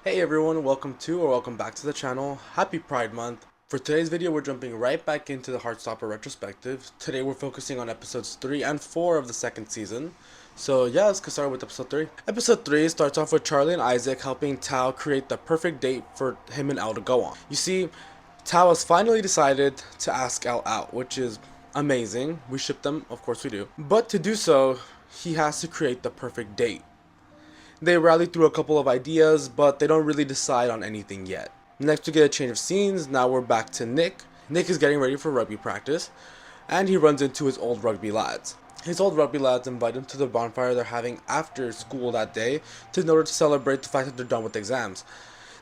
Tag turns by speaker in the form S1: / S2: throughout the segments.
S1: Hey everyone, welcome back to the channel. Happy Pride Month. For today's video, we're jumping right back into the Heartstopper retrospective. Today we're focusing on episodes 3 and 4 of the second season. So yeah, let's get started with episode 3. Episode 3 starts off with Charlie and Isaac helping Tao create the perfect date for him and Elle to go on. You see, Tao has finally decided to ask Elle out, which is amazing. We ship them, of course we do. But to do so, he has to create the perfect date. They rally through a couple of ideas, but they don't really decide on anything yet. Next we get a change of scenes. Now we're back to Nick. Nick is getting ready for rugby practice, and he runs into his old rugby lads. His old rugby lads invite him to the bonfire they're having after school that day in order to celebrate the fact that they're done with exams.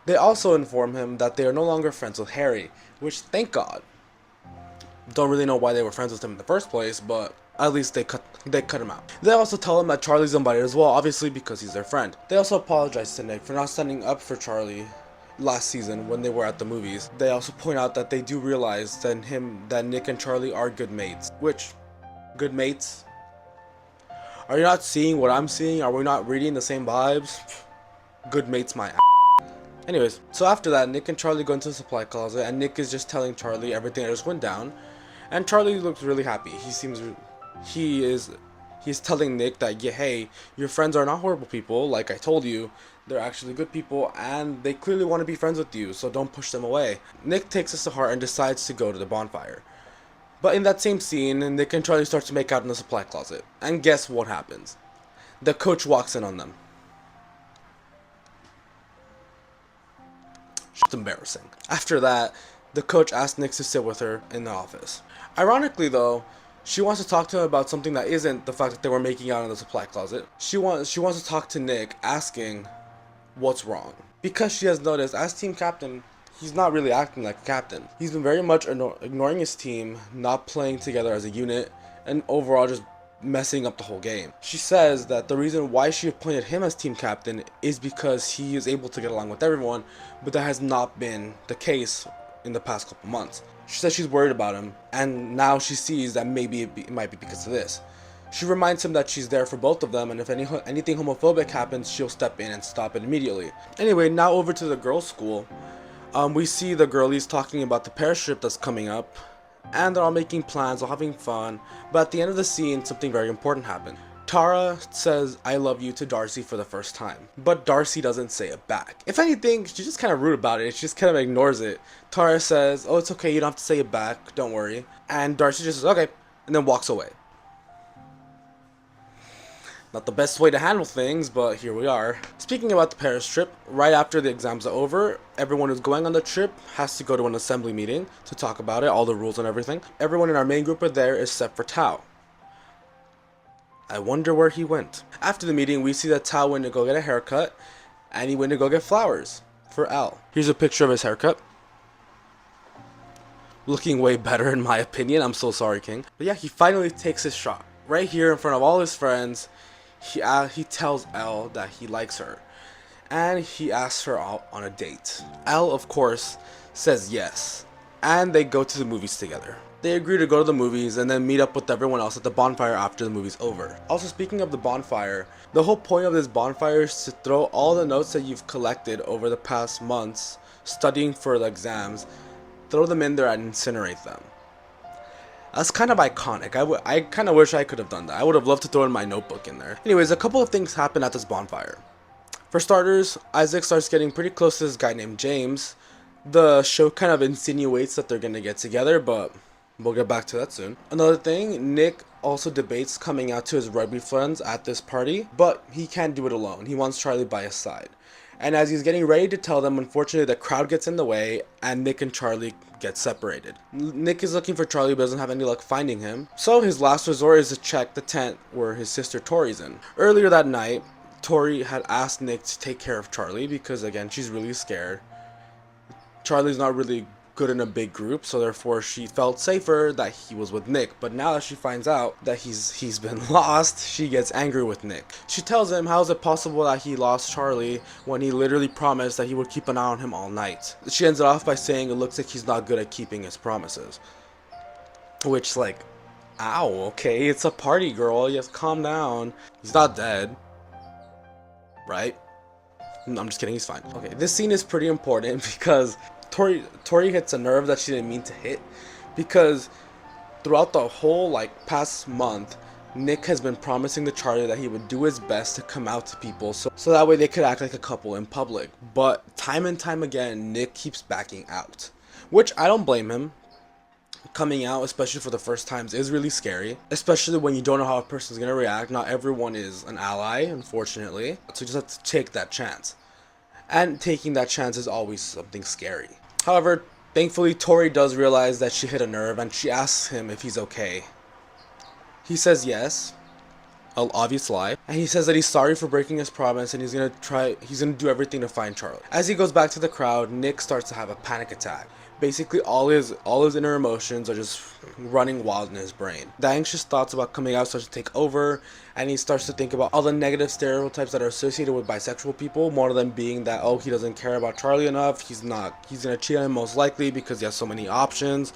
S1: They also inform him that they are no longer friends with Harry, which thank God. Don't really know why they were friends with him in the first place, but at least they cut him out. They also tell him that Charlie's invited as well, obviously because he's their friend. They also apologize to Nick for not standing up for Charlie last season when they were at the movies. They also point out that they do realize that Nick and Charlie are good mates. Which, good mates? Are you not seeing what I'm seeing? Are we not reading the same vibes? Good mates my ass. Anyways, so after that, Nick and Charlie go into the supply closet, and Nick is just telling Charlie everything that just went down. And Charlie looks really happy. He's telling Nick that, yeah, hey, your friends are not horrible people, like I told you. They're actually good people, and they clearly want to be friends with you, so don't push them away. Nick takes this to heart and decides to go to the bonfire. But in that same scene, Nick and Charlie start to make out in the supply closet. And guess what happens? The coach walks in on them. It's embarrassing. After that, the coach asks Nick to sit with her in the office. Ironically though, she wants to talk to him about something that isn't the fact that they were making out in the supply closet. She wants to talk to Nick, asking what's wrong. Because she has noticed, as team captain, he's not really acting like a captain. He's been very much ignoring his team, not playing together as a unit, and overall just messing up the whole game. She says that the reason why she appointed him as team captain is because he is able to get along with everyone, but that has not been the case in the past couple months. She says she's worried about him, and now she sees that maybe it might be because of this. She reminds him that she's there for both of them, and if anything homophobic happens, she'll step in and stop it immediately. Anyway, now over to the girls' school. We see the girlies talking about the pair trip that's coming up, and they're all making plans, all having fun, but at the end of the scene, something very important happened. Tara says, I love you to Darcy for the first time, but Darcy doesn't say it back. If anything, she's just kind of rude about it. She just kind of ignores it. Tara says, oh, it's okay, you don't have to say it back, don't worry. And Darcy just says, okay, and then walks away. Not the best way to handle things, but here we are. Speaking about the Paris trip, right after the exams are over, everyone who's going on the trip has to go to an assembly meeting to talk about it, all the rules and everything. Everyone in our main group are there except for Tao. I wonder where he went. After the meeting, we see that Tao went to go get a haircut, and he went to go get flowers for Elle. Here's a picture of his haircut. Looking way better in my opinion, I'm so sorry, King. But yeah, he finally takes his shot. Right here in front of all his friends, he tells Elle that he likes her, and he asks her out on a date. Elle, of course, says yes, and they go to the movies together. They agree to go to the movies and then meet up with everyone else at the bonfire after the movie's over. Also, speaking of the bonfire, the whole point of this bonfire is to throw all the notes that you've collected over the past months studying for the exams, throw them in there and incinerate them. That's kind of iconic. I kind of wish I could have done that. I would have loved to throw in my notebook in there. Anyways, a couple of things happen at this bonfire. For starters, Isaac starts getting pretty close to this guy named James. The show kind of insinuates that they're going to get together, but we'll get back to that soon. Another thing, Nick also debates coming out to his rugby friends at this party, but he can't do it alone. He wants Charlie by his side. And as he's getting ready to tell them, unfortunately the crowd gets in the way and Nick and Charlie get separated. Nick is looking for Charlie but doesn't have any luck finding him, so his last resort is to check the tent where his sister Tori's in. Earlier that night, Tori had asked Nick to take care of Charlie because, again, she's really scared. Charlie's not really good in a big group, so therefore she felt safer that he was with Nick. But now that she finds out that he's been lost, she gets angry with Nick. She tells him how is it possible that he lost Charlie when he literally promised that he would keep an eye on him all night. She ends it off by saying it looks like he's not good at keeping his promises. Which, like, ow, okay, it's a party, girl, you have to calm down. He's not dead, right? No, I'm just kidding, he's fine. Okay, this scene is pretty important because Tori hits a nerve that she didn't mean to hit, because throughout the whole like past month, Nick has been promising to Charlie that he would do his best to come out to people so that way they could act like a couple in public. But time and time again, Nick keeps backing out, which I don't blame him. Coming out, especially for the first times, is really scary, especially when you don't know how a person's gonna react. Not everyone is an ally, unfortunately, so you just have to take that chance. And taking that chance is always something scary. However, thankfully, Tori does realize that she hit a nerve and she asks him if he's okay. He says yes, an obvious lie, and he says that he's sorry for breaking his promise and he's gonna do everything to find Charlie. As he goes back to the crowd, Nick starts to have a panic attack. Basically, all his inner emotions are just running wild in his brain. The anxious thoughts about coming out starts to take over, and he starts to think about all the negative stereotypes that are associated with bisexual people, more of them being that, oh, he doesn't care about Charlie enough, he's gonna cheat on him most likely because he has so many options.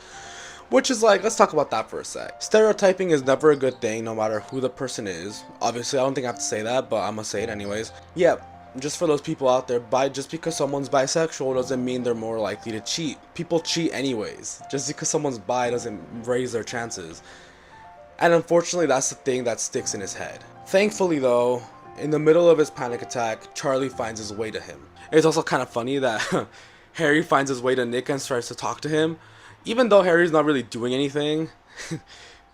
S1: Which is like, let's talk about that for a sec. Stereotyping is never a good thing, no matter who the person is. Obviously, I don't think I have to say that, but I'm gonna say it anyways. Yeah, just for those people out there, just because someone's bisexual doesn't mean they're more likely to cheat. People cheat anyways. Just because someone's bi doesn't raise their chances. And unfortunately, that's the thing that sticks in his head. Thankfully though, in the middle of his panic attack, Charlie finds his way to him. It's also kind of funny that Harry finds his way to Nick and starts to talk to him. Even though Harry's not really doing anything,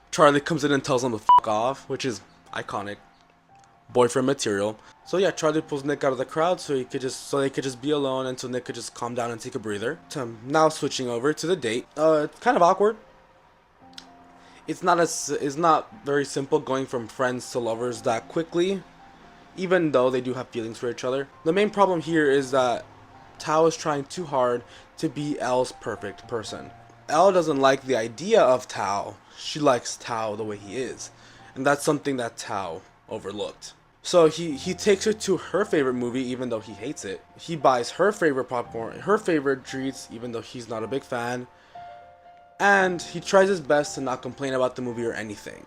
S1: Charlie comes in and tells him to fuck off, which is iconic. Boyfriend material. So yeah, Charlie pulls Nick out of the crowd so they could just be alone until Nick could just calm down and take a breather. So now switching over to the date. It's kind of awkward. It's not very simple going from friends to lovers that quickly, even though they do have feelings for each other. The main problem here is that Tao is trying too hard to be Elle's perfect person. Elle doesn't like the idea of Tao. She likes Tao the way he is. And that's something that Tao overlooked. So he takes her to her favorite movie even though he hates it. He buys her favorite popcorn, her favorite treats even though he's not a big fan. And he tries his best to not complain about the movie or anything,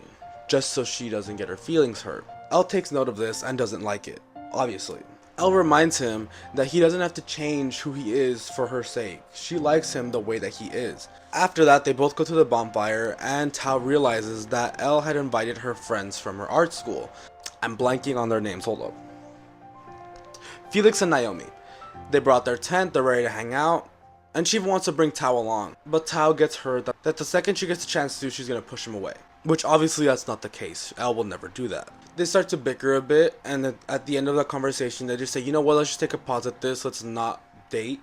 S1: just so she doesn't get her feelings hurt. Elle takes note of this and doesn't like it, obviously. Elle reminds him that he doesn't have to change who he is for her sake. She likes him the way that he is. After that, they both go to the bonfire, and Tao realizes that Elle had invited her friends from her art school. I'm blanking on their names, hold up. Felix and Naomi. They brought their tent, they're ready to hang out, and she wants to bring Tao along. But Tao gets hurt that the second she gets a chance to, she's going to push him away. Which obviously that's not the case. Elle will never do that. They start to bicker a bit, and at the end of the conversation, they just say, you know what, let's just take a pause at this, let's not date,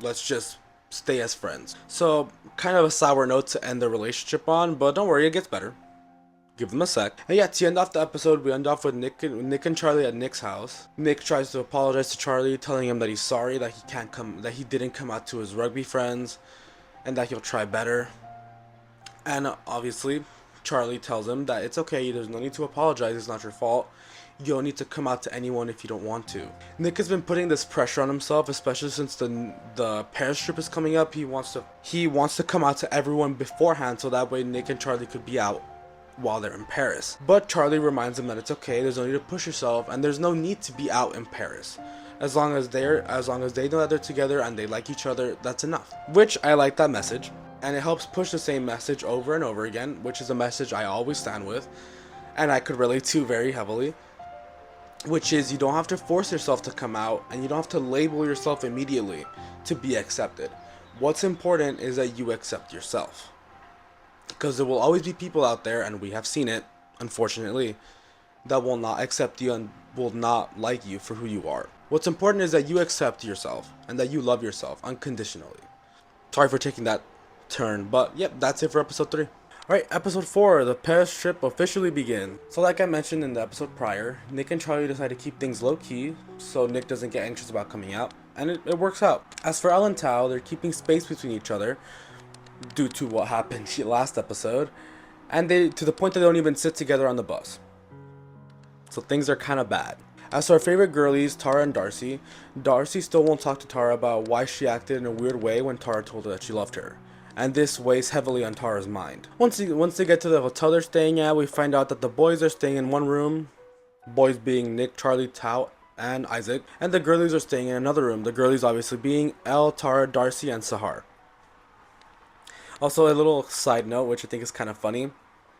S1: let's just stay as friends. So, kind of a sour note to end the relationship on, but don't worry, it gets better. Give them a sec. And yeah, to end off the episode, we end off with Nick and Charlie at Nick's house. Nick tries to apologize to Charlie, telling him that he's sorry that he didn't come out to his rugby friends, and that he'll try better. And obviously, Charlie tells him that it's okay, there's no need to apologize, it's not your fault. You don't need to come out to anyone if you don't want to. Nick has been putting this pressure on himself, especially since the Paris trip is coming up. He wants to come out to everyone beforehand so that way Nick and Charlie could be out while they're in Paris. But Charlie reminds him that it's okay, there's no need to push yourself, and there's no need to be out in Paris. As long as they know that they're together and they like each other, that's enough. Which I like that message. And it helps push the same message over and over again, which is a message I always stand with, and I could relate to very heavily, which is you don't have to force yourself to come out, and you don't have to label yourself immediately to be accepted. What's important is that you accept yourself, because there will always be people out there, and we have seen it, unfortunately, that will not accept you and will not like you for who you are. What's important is that you accept yourself, and that you love yourself unconditionally. Sorry for taking that turn, but yep, that's it for episode 3. Alright, episode 4, the Paris trip officially begins. So like I mentioned in the episode prior, Nick and Charlie decide to keep things low-key so Nick doesn't get anxious about coming out, and it works out. As for Elle and Tao, they're keeping space between each other due to what happened last episode, and to the point that they don't even sit together on the bus. So things are kind of bad. As for our favorite girlies, Tara and Darcy, Darcy still won't talk to Tara about why she acted in a weird way when Tara told her that she loved her. And this weighs heavily on Tara's mind. Once they get to the hotel they're staying at, we find out that the boys are staying in one room. Boys being Nick, Charlie, Tao, and Isaac, and the girlies are staying in another room. The girlies obviously being Elle, Tara, Darcy, and Sahar. Also, a little side note, which I think is kind of funny.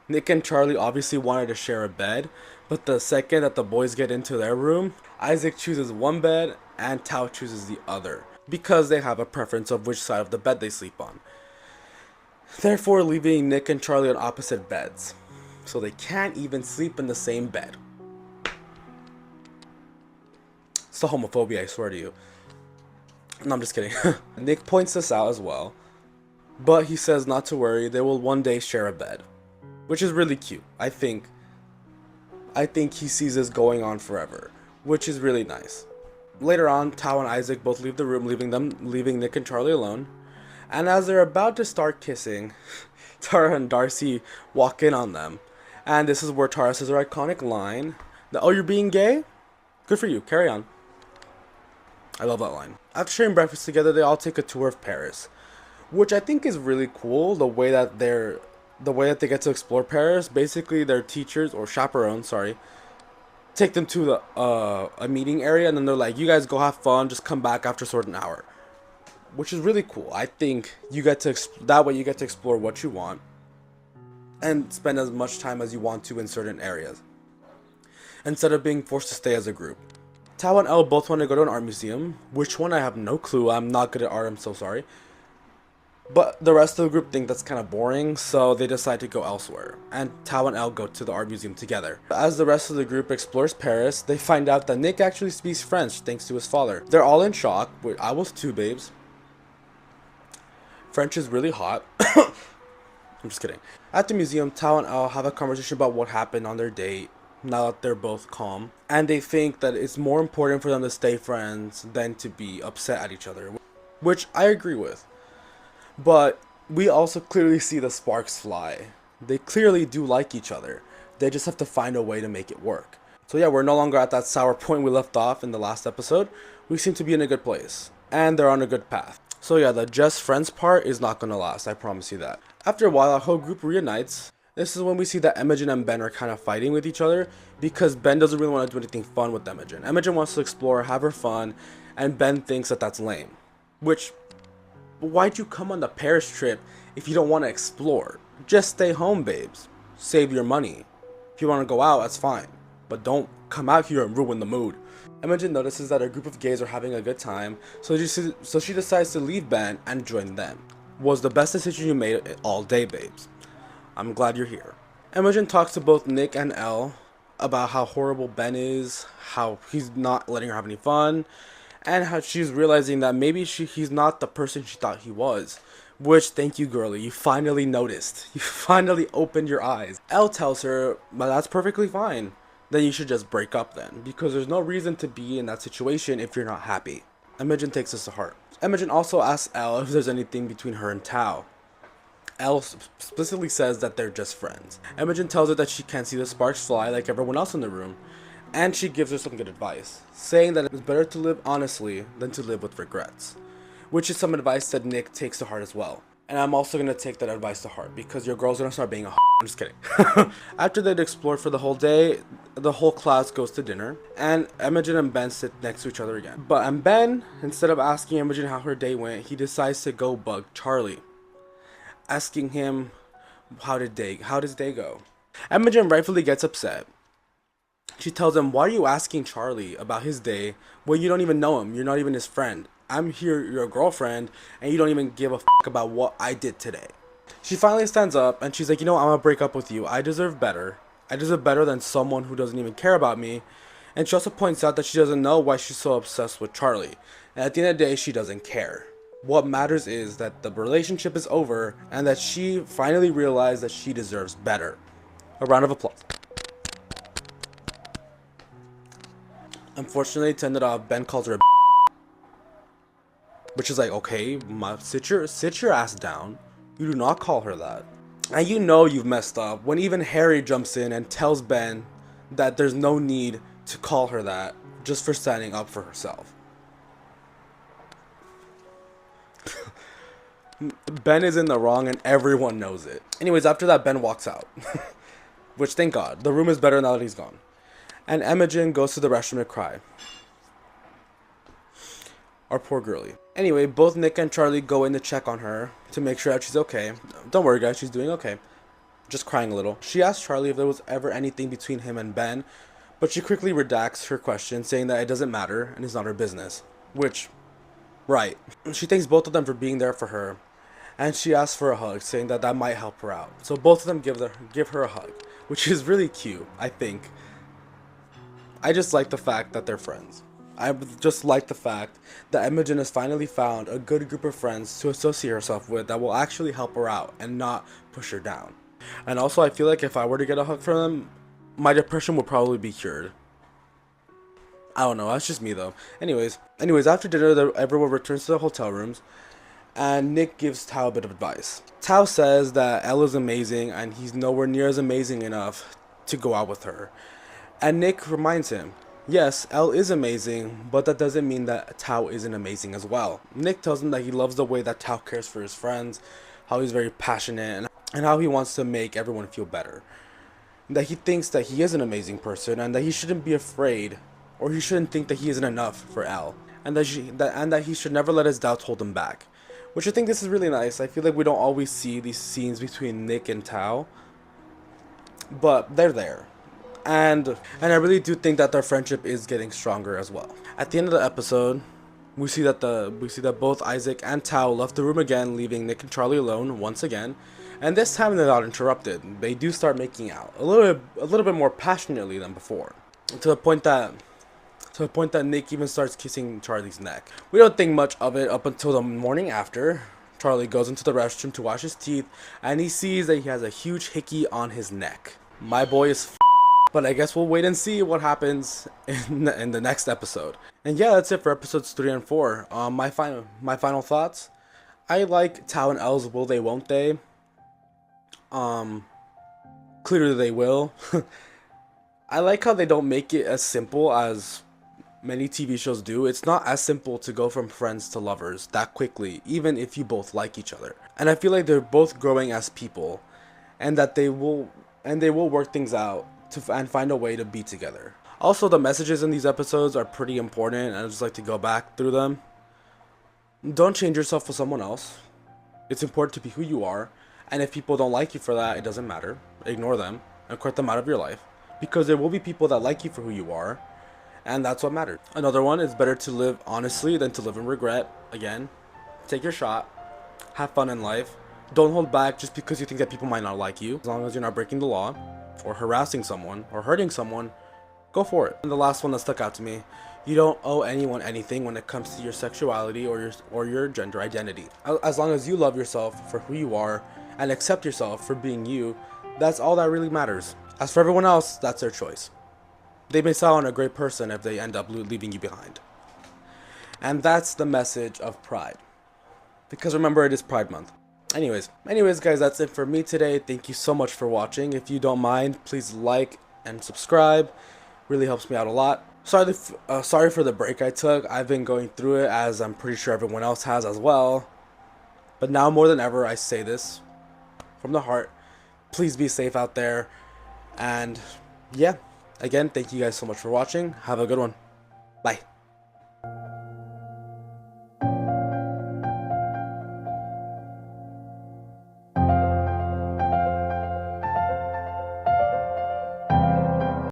S1: Nick and Charlie obviously wanted to share a bed, but the second that the boys get into their room, Isaac chooses one bed and Tao chooses the other, because they have a preference of which side of the bed they sleep on. Therefore, leaving Nick and Charlie on opposite beds, so they can't even sleep in the same bed. It's the homophobia, I swear to you. No, I'm just kidding. Nick points this out as well, but he says not to worry, they will one day share a bed, which is really cute. I think he sees this going on forever, which is really nice. Later on, Tao and Isaac both leave the room, leaving Nick and Charlie alone. And as they're about to start kissing, Tara and Darcy walk in on them. And this is where Tara says her iconic line, "Oh, you're being gay? Good for you, carry on." I love that line. After sharing breakfast together, they all take a tour of Paris, which I think is really cool, the way that they get to explore Paris. Basically, their teachers, or chaperones, sorry, take them to the a meeting area, and then they're like, "You guys go have fun, just come back after a certain hour," which is really cool. I think you get to that way you get to explore what you want and spend as much time as you want to in certain areas, instead of being forced to stay as a group. Tao and Elle both want to go to an art museum. Which one, I have no clue. I'm not good at art, I'm so sorry. But the rest of the group think that's kind of boring, so they decide to go elsewhere. And Tao and Elle go to the art museum together. As the rest of the group explores Paris, they find out that Nick actually speaks French thanks to his father. They're all in shock. I was too, babes. French is really hot. I'm just kidding. At the museum, Tao and Elle have a conversation about what happened on their date, now that they're both calm. And they think that it's more important for them to stay friends than to be upset at each other, which I agree with. But we also clearly see the sparks fly. They clearly do like each other. They just have to find a way to make it work. So yeah, we're no longer at that sour point we left off in the last episode. We seem to be in a good place, and they're on a good path. So yeah, the just friends part is not gonna last, I promise you that. After a while, our whole group reunites. This is when we see that Imogen and Ben are kind of fighting with each other, because Ben doesn't really want to do anything fun with Imogen. Imogen wants to explore, have her fun, and Ben thinks that that's lame. Which, why'd you come on the Paris trip if you don't want to explore? Just stay home, babes. Save your money. If you want to go out, that's fine, but don't come out here and ruin the mood. Imogen notices that a group of gays are having a good time, so she decides to leave Ben and join them. Was the best decision you made all day, babes. I'm glad you're here. Imogen talks to both Nick and Elle about how horrible Ben is, how he's not letting her have any fun, and how she's realizing that maybe he's not the person she thought he was. Which, thank you, girlie, you finally noticed. You finally opened your eyes. Elle tells her, but that's perfectly fine. Then you should just break up then, because there's no reason to be in that situation if you're not happy. Imogen takes this to heart. Imogen also asks Elle if there's anything between her and Tao. Elle explicitly says that they're just friends. Imogen tells her that she can't see the sparks fly like everyone else in the room, and she gives her some good advice, saying that it's better to live honestly than to live with regrets, which is some advice that Nick takes to heart as well. And I'm also going to take that advice to heart, because your girl's going to start being a I'm just kidding. After they'd explored for the whole day, the whole class goes to dinner, and Imogen and Ben sit next to each other again. But Ben, instead of asking Imogen how her day went, he decides to go bug Charlie, asking him how did his day go. Imogen rightfully gets upset. She tells him, "Why are you asking Charlie about his day when you don't even know him? You're not even his friend. I'm here, your girlfriend, and you don't even give a fuck about what I did today." She finally stands up and she's like, "You know, I'm gonna break up with you. I deserve better. I deserve better than someone who doesn't even care about me." And she also points out that she doesn't know why she's so obsessed with Charlie. And at the end of the day, she doesn't care. What matters is that the relationship is over and that she finally realized that she deserves better. A round of applause. Unfortunately, to end it off, Ben calls her a which is like, okay, sit your ass down. You do not call her that. And you know you've messed up when even Harry jumps in and tells Ben that there's no need to call her that just for standing up for herself. Ben is in the wrong and everyone knows it. Anyways, after that, Ben walks out. Which, thank God, the room is better now that he's gone. And Imogen goes to the restroom to cry. Our poor girlie. Anyway, both Nick and Charlie go in to check on her to make sure that she's okay. Don't worry guys, she's doing okay. Just crying a little. She asks Charlie if there was ever anything between him and Ben, but she quickly redacts her question, saying that it doesn't matter and it's not her business. Which, right. She thanks both of them for being there for her, and she asks for a hug, saying that that might help her out. So both of them give her a hug, which is really cute, I think. I just like the fact that they're friends. I just like the fact that Imogen has finally found a good group of friends to associate herself with that will actually help her out and not push her down. And also, I feel like if I were to get a hug from them, my depression would probably be cured. I don't know, that's just me though. Anyways, after dinner, everyone returns to the hotel rooms, and Nick gives Tao a bit of advice. Tao says that Elle is amazing, and he's nowhere near as amazing enough to go out with her. And Nick reminds him, yes, Elle is amazing, but that doesn't mean that Tao isn't amazing as well. Nick tells him that he loves the way that Tao cares for his friends, how he's very passionate, and how he wants to make everyone feel better. That he thinks that he is an amazing person, and that he shouldn't be afraid, or he shouldn't think that he isn't enough for Elle, and that he should never let his doubts hold him back. Which I think this is really nice. I feel like we don't always see these scenes between Nick and Tao, but they're there. And I really do think that their friendship is getting stronger as well. At the end of the episode, we see that both Isaac and Tao left the room again, leaving Nick and Charlie alone once again. And this time they're not interrupted. They do start making out a little bit more passionately than before, to the point that Nick even starts kissing Charlie's neck. We don't think much of it up until the morning after. Charlie goes into the restroom to wash his teeth, and he sees that he has a huge hickey on his neck. My boy is but I guess we'll wait and see what happens in the next episode. And yeah, that's it for episodes 3 and 4. My final thoughts. I like Tao and Elle's will they won't they. Clearly they will. I like how they don't make it as simple as many TV shows do. It's not as simple to go from friends to lovers that quickly, even if you both like each other. And I feel like they're both growing as people, and that they will work things out and find a way to be together. Also, the messages in these episodes are pretty important, and I just like to go back through them. Don't change yourself for someone else. It's important to be who you are, and if people don't like you for that, it doesn't matter. Ignore them and cut them out of your life, because there will be people that like you for who you are, and that's what matters. Another one is better to live honestly than to live in regret. Again, take your shot, have fun in life. Don't hold back just because you think that people might not like you. As long as you're not breaking the law, or harassing someone, or hurting someone, go for it. And the last one that stuck out to me, you don't owe anyone anything when it comes to your sexuality or your gender identity. As long as you love yourself for who you are and accept yourself for being you, that's all that really matters. As for everyone else, that's their choice. They may sound a great person if they end up leaving you behind. And that's the message of Pride. Because remember, it is Pride Month. Anyways guys, that's it for me today. Thank you so much for watching. If you don't mind, please like and subscribe. Really helps me out a lot. Sorry for the break I took. I've been going through it, as I'm pretty sure everyone else has as well. But now more than ever, I say this from the heart. Please be safe out there. And yeah, again, thank you guys so much for watching. Have a good one. Bye.